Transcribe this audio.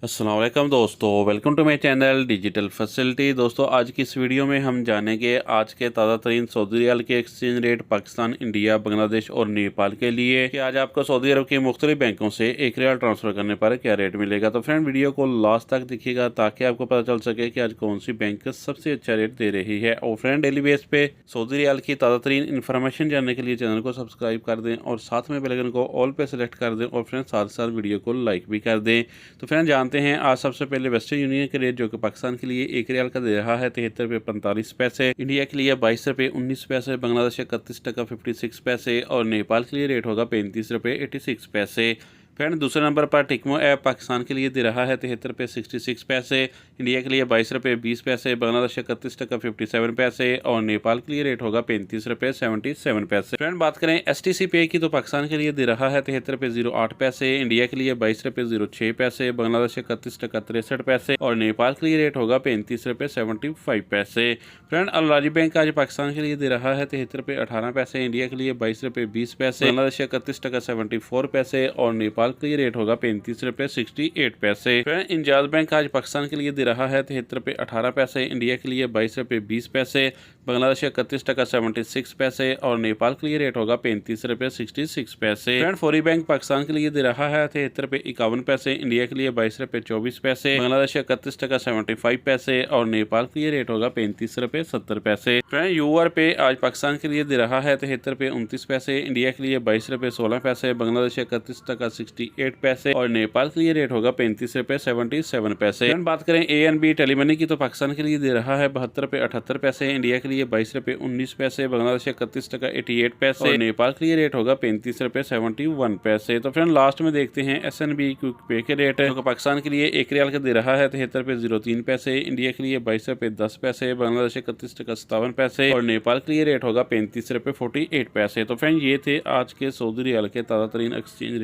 अस्सलाम वालेकुम दोस्तों, welcome to my channel digital facility. दोस्तों आज की इस वीडियो में हम जानेंगे आज के ताज़ा तरीन सऊदी रियाल के exchange rate Pakistan, India, Bangladesh और नेपाल के लिए कि आज आपको सऊदी अरब के मुख्तलिफ बैंकों से एक रियाल ट्रांसफ़र करने पर क्या रेट मिलेगा। तो फ्रेंड वीडियो को लास्ट तक देखिएगा ताकि आपको पता चल सके कि आज कौन सी बैंक सबसे अच्छा रेट दे रही है। और फ्रेंड डेली बेस पे सऊदी रियाल की ताज़ा तरीन इन्फॉर्मेशन जानने के लिए चैनल को सब्सक्राइब कर दें और साथ में बेल आइकन को ऑल पे सेलेक्ट कर दें और फ्रेंड साथ साथ वीडियो को लाइक भी कर दें। तो फ्रेंड जानते हैं आज सबसे पहले वेस्टर्न यूनियन के रेट जो कि पाकिस्तान के लिए एक रियाल का दे रहा है 73 रुपये 45 पैसे, इंडिया के लिए 22 रुपये 19 पैसे, बांग्लादेश 31 टका 56 पैसे और नेपाल के लिए रेट होगा 35 रुपये 86 पैसे। फ्रेंड दूसरे नंबर पर टिकमो ऐप पाकिस्तान के लिए दे रहा है 73 रुपये 66 पैसे, इंडिया के लिए 22 रुपये 20 पैसे, बांग्लादेश 31 टका 57 पैसे और नेपाल के लिए रेट होगा 35 रुपये 77 पैसे। फ्रेंड बात करें STC पे की तो पाकिस्तान के लिए दे रहा है 73 रुपये 08 पैसे, इंडिया के लिए 22 रुपये 06 पैसे, बांग्लादेश 31 टका 63 पैसे और नेपाल के लिए रेट होगा 35 रुपये 75 पैसे। फ्रेंड अल-राजी बैंक आज पाकिस्तान के लिए दे रहा है 73 रुपये 18 पैसे, इंडिया के लिए 22 रुपये 20 पैसे, बांग्लादेश 31 टका 74 पैसे और नेपाल के लिए रेट होगा 35 रुपये 68 पैसे। फ्रेंड इंजाज बैंक आज पाकिस्तान के लिए दे रहा है 73 रुपये 18 पैसे, इंडिया के लिए 22 रुपये 20 पैसे, बांग्लादेश 31 टका 76 पैसे और नेपाल के लिए रेट होगा 35 रुपये 66 पैसे। फ्रेंड फौरी बैंक पाकिस्तान के लिए दे रहा है 73 रुपये 51 पैसे, इंडिया के लिए 22 रुपये 24 पैसे, बांग्लादेश 31 टका 75 पैसे और नेपाल के लिए रेट होगा 35 रुपये 70 पैसे। फ्रेंड यूआर पे आज पाकिस्तान के लिए दे रहा है 73 रुपये 29 पैसे, इंडिया के लिए 22 रुपये 16 पैसे, बांग्लादेश 31 टका 68 पैसे और नेपाल के लिए रेट होगा 35 रुपये 77 पैसे। फ्रेंड बात करें ANB टेलीमनी की तो पाकिस्तान के लिए दे रहा है 72 रुपये 78 पैसे, इंडिया के लिए 22 रुपये 19 पैसे, बांग्लादेश 31 टका 88 पैसे और नेपाल के लिए रेट होगा 35 रुपये 71 पैसे। तो फ्रेंड लास्ट में देखते हैं SNB क्विक पे के रेट जो पाकिस्तान के लिए एक रियाल का दे रहा है 73 रुपये 03 पैसे, इंडिया के लिए 22 रुपये 10 पैसे, बांग्लादेश 31 टका 57 पैसे और नेपाल के लिए रेट होगा 35 रुपये 48 पैसे। तो फ्रेंड ये थे आज के सऊदी रियाल के ताज़ा तरीन एक्सचेंज